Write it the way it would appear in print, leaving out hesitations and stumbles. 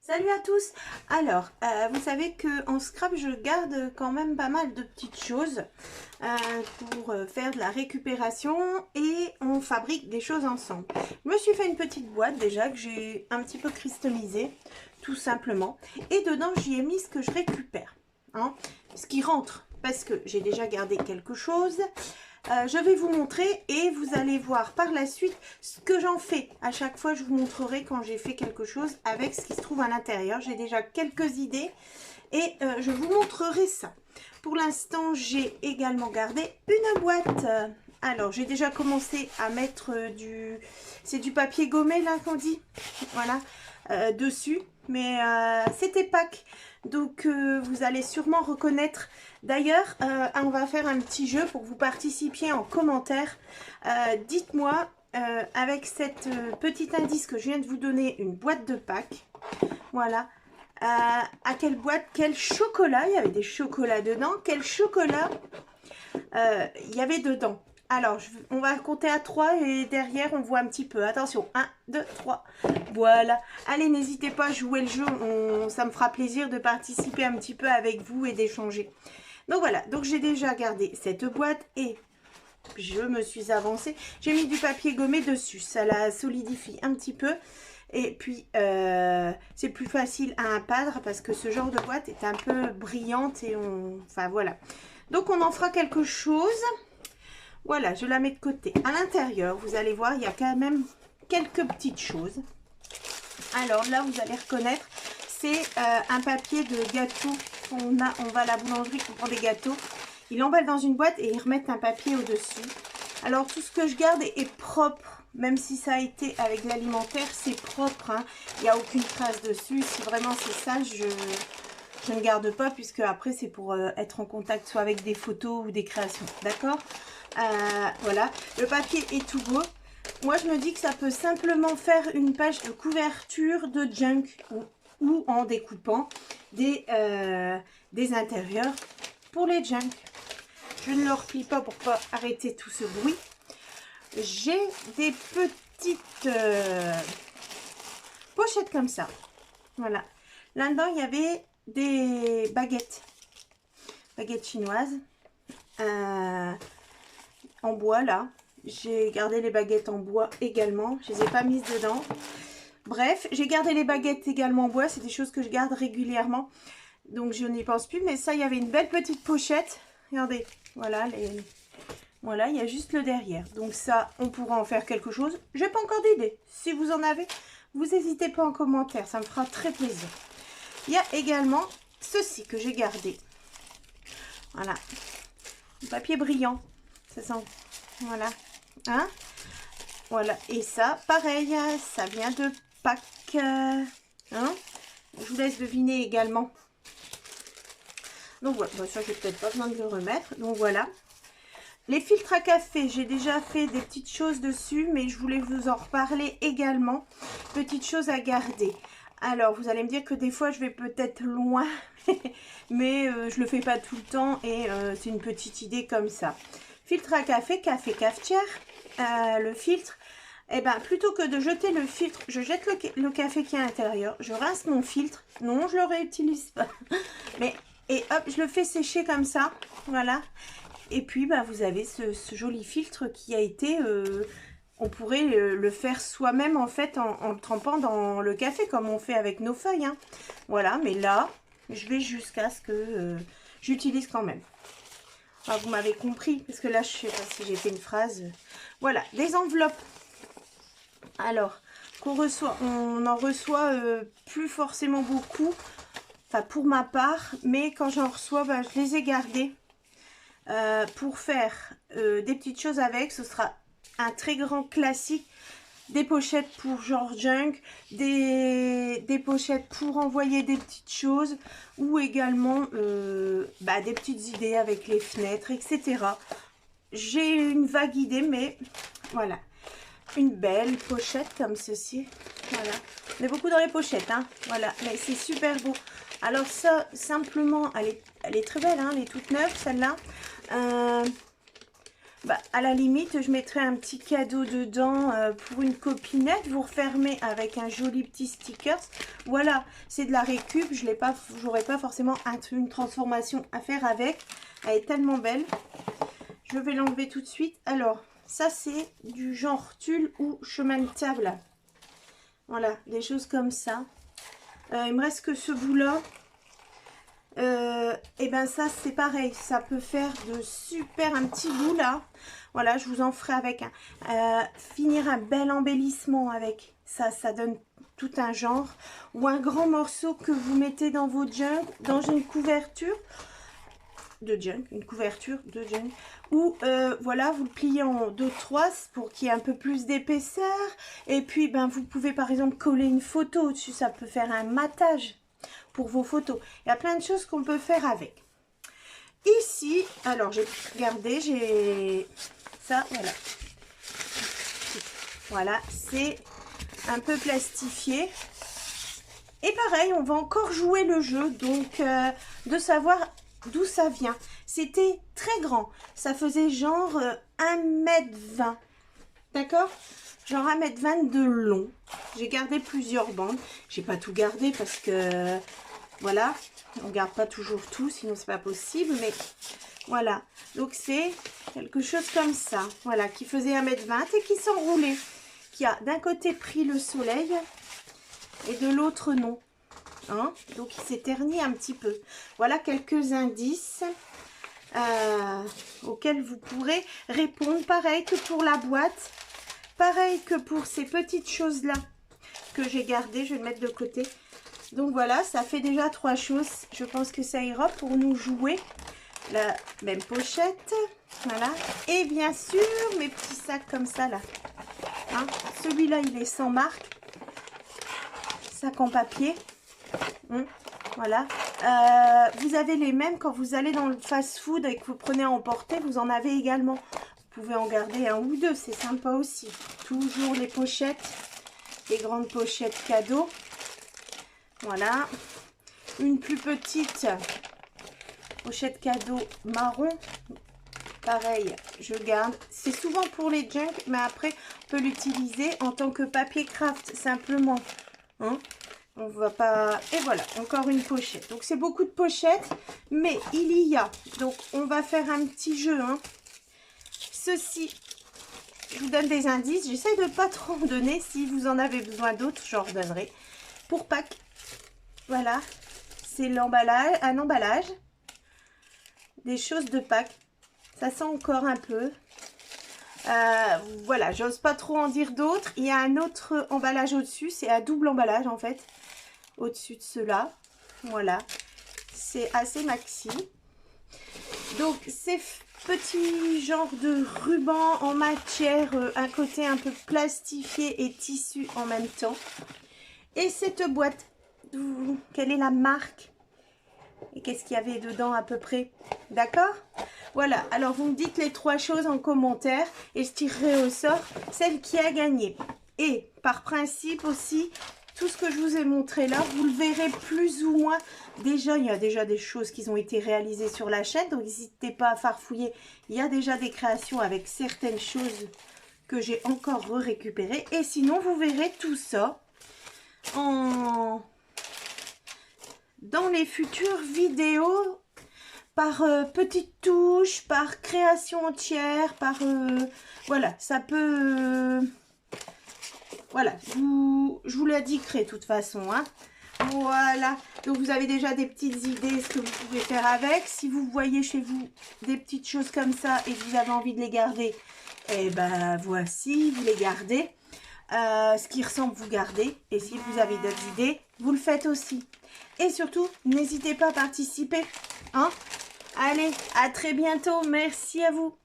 Salut à tous. Alors, vous savez que en scrap, je garde quand même pas mal de petites choses pour faire de la récupération et on fabrique des choses ensemble. Je me suis fait une petite boîte déjà que j'ai un petit peu customisée, tout simplement. Et dedans, j'y ai mis ce que je récupère, hein, ce qui rentre, parce que j'ai déjà gardé quelque chose. Je vais vous montrer et vous allez voir par la suite ce que j'en fais. À chaque fois, je vous montrerai quand j'ai fait quelque chose avec ce qui se trouve à l'intérieur. J'ai déjà quelques idées et je vous montrerai ça. Pour l'instant, j'ai également gardé une boîte. Alors, j'ai déjà commencé à mettre c'est du papier gommé là qu'on dit, voilà, dessus. Mais c'était Pâques, donc vous allez sûrement reconnaître. D'ailleurs, on va faire un petit jeu pour que vous participiez en commentaire. Dites-moi, avec cette petit indice que je viens de vous donner, une boîte de Pâques, voilà, à quelle boîte, quel chocolat, il y avait des chocolats dedans, quel chocolat il y avait dedans. Alors, on va compter à 3 et derrière, on voit un petit peu. Attention, 1, 2, 3. Voilà. Allez, n'hésitez pas à jouer le jeu. Ça me fera plaisir de participer un petit peu avec vous et d'échanger. Donc voilà. Donc, j'ai déjà gardé cette boîte et je me suis avancée. J'ai mis du papier gommé dessus. Ça la solidifie un petit peu. Et puis, c'est plus facile à peindre parce que ce genre de boîte est un peu brillante et enfin, voilà. Donc, on en fera quelque chose. Voilà, je la mets de côté. À l'intérieur, vous allez voir, il y a quand même quelques petites choses. Alors là, vous allez reconnaître, c'est un papier de gâteau qu'on a. On va à la boulangerie pour prendre des gâteaux. Ils l'emballent dans une boîte et ils remettent un papier au-dessus. Alors, tout ce que je garde est propre. Même si ça a été avec l'alimentaire, c'est propre, hein. Il n'y a aucune trace dessus. Si vraiment c'est sale, je ne garde pas, puisque après, c'est pour être en contact soit avec des photos ou des créations. D'accord ? Voilà, le papier est tout beau. Moi, je me dis que ça peut simplement faire une page de couverture de junk ou en découpant des intérieurs pour les junk. Je ne le replie pas pour pas arrêter tout ce bruit. J'ai des petites pochettes comme ça. Voilà. Là-dedans, il y avait des baguettes chinoises. En bois là, j'ai gardé les baguettes en bois également, je les ai pas mises dedans. Bref, j'ai gardé les baguettes également en bois, c'est des choses que je garde régulièrement, donc je n'y pense plus. Mais ça, il y avait une belle petite pochette, regardez, voilà, voilà, il y a juste le derrière, donc ça, on pourra en faire quelque chose. J'ai pas encore d'idée. Si vous en avez, vous n'hésitez pas en commentaire, ça me fera très plaisir. Il y a également ceci que j'ai gardé, voilà, du papier brillant. Ça sent, voilà, hein, voilà, et ça, pareil, ça vient de Pâques, hein, je vous laisse deviner également. Donc voilà, bon, ça j'ai peut-être pas besoin de le remettre, donc voilà. Les filtres à café, j'ai déjà fait des petites choses dessus, mais je voulais vous en reparler également, petites choses à garder. Alors, vous allez me dire que des fois, je vais peut-être loin, mais je le fais pas tout le temps et c'est une petite idée comme ça. Filtre à café, cafetière, le filtre, et ben plutôt que de jeter le filtre, je jette le café qui est à l'intérieur, je rince mon filtre, non je le réutilise pas, mais et hop, je le fais sécher comme ça, voilà, et puis bah, vous avez ce joli filtre qui a été, on pourrait le faire soi-même en fait en le trempant dans le café comme on fait avec nos feuilles, hein. Voilà, mais là, je vais jusqu'à ce que j'utilise quand même. Enfin, vous m'avez compris, parce que là, je sais pas si j'ai fait une phrase. Voilà, des enveloppes. Alors, on en reçoit plus forcément beaucoup, enfin pour ma part, mais quand j'en reçois, bah, je les ai gardées pour faire des petites choses avec. Ce sera un très grand classique. Des pochettes pour genre junk, des pochettes pour envoyer des petites choses, ou également bah, des petites idées avec les fenêtres, etc. J'ai une vague idée, mais voilà. Une belle pochette comme ceci. Voilà. On est beaucoup dans les pochettes, hein. Voilà, mais c'est super beau. Alors ça, simplement, elle est très belle, hein. Elle est toute neuve, celle-là. bah, à la limite, je mettrai un petit cadeau dedans pour une copinette. Vous refermez avec un joli petit sticker. Voilà, c'est de la récup. Je n'aurai pas forcément une transformation à faire avec. Elle est tellement belle. Je vais l'enlever tout de suite. Alors, ça, c'est du genre tulle ou chemin de table. Voilà, des choses comme ça. Il me reste que ce bout-là. Et ben ça c'est pareil, ça peut faire de super un petit bout là. Voilà, je vous en ferai avec finir un bel embellissement avec ça, ça donne tout un genre. Ou un grand morceau que vous mettez dans vos junk, dans une couverture de junk, ou voilà, vous le pliez en 2-3 pour qu'il y ait un peu plus d'épaisseur. Et puis ben vous pouvez par exemple coller une photo au-dessus, ça peut faire un matage pour vos photos. Il y a plein de choses qu'on peut faire avec. Ici, alors j'ai regardé, j'ai ça, voilà. Voilà, c'est un peu plastifié. Et pareil, on va encore jouer le jeu, donc de savoir d'où ça vient. C'était très grand, ça faisait genre 1,20 m. D'accord? Genre 1,20 m de long. J'ai gardé plusieurs bandes. J'ai pas tout gardé parce que voilà, on garde pas toujours tout, sinon c'est pas possible. Mais voilà, donc c'est quelque chose comme ça. Voilà, qui faisait 1,20 m et qui s'enroulait. Qui a d'un côté pris le soleil et de l'autre non. Hein? Donc il s'est terni un petit peu. Voilà quelques indices auxquels vous pourrez répondre. Pareil que pour la boîte. Pareil que pour ces petites choses-là que j'ai gardées, je vais le mettre de côté. Donc voilà, ça fait déjà 3 choses. Je pense que ça ira pour nous jouer. La même pochette, voilà. Et bien sûr, mes petits sacs comme ça, là. Hein, celui-là, il est sans marque. Sac en papier. Voilà. Vous avez les mêmes quand vous allez dans le fast-food et que vous prenez à emporter. Vous en avez également. Vous pouvez en garder un ou deux, c'est sympa aussi. Toujours les pochettes, les grandes pochettes cadeaux. Voilà. Une plus petite pochette cadeau marron. Pareil, je garde. C'est souvent pour les junk, mais après, on peut l'utiliser en tant que papier craft, simplement. Hein? On va pas... Et voilà, encore une pochette. Donc, c'est beaucoup de pochettes, mais il y a. Donc, on va faire un petit jeu, hein. Ceci, je vous donne des indices. J'essaie de pas trop en donner. Si vous en avez besoin d'autres, j'en redonnerai. Pour Pâques, voilà. C'est l'emballage, un emballage. Des choses de Pâques. Ça sent encore un peu. Voilà, j'ose pas trop en dire d'autres. Il y a un autre emballage au-dessus. C'est un double emballage en fait. Au-dessus de cela. Voilà. C'est assez maxi. Donc, c'est petit genre de ruban en matière, un côté un peu plastifié et tissu en même temps. Et cette boîte, quelle est la marque et qu'est-ce qu'il y avait dedans à peu près? D'accord? Voilà, alors vous me dites les 3 choses en commentaire et je tirerai au sort celle qui a gagné. Et par principe aussi, tout ce que je vous ai montré là, vous le verrez plus ou moins. Déjà, il y a déjà des choses qui ont été réalisées sur la chaîne, donc n'hésitez pas à farfouiller. Il y a déjà des créations avec certaines choses que j'ai encore récupérées. Et sinon, vous verrez tout ça dans les futures vidéos par petites touches, par création entière, par... voilà, ça peut... voilà, je vous l'indiquerai de toute façon, hein. Voilà, donc vous avez déjà des petites idées ce que vous pouvez faire avec. Si vous voyez chez vous des petites choses comme ça et que vous avez envie de les garder, et ben voici, vous les gardez. Ce qui ressemble, vous gardez. Et si vous avez d'autres idées, vous le faites aussi. Et surtout, n'hésitez pas à participer. Hein? Allez, à très bientôt. Merci à vous.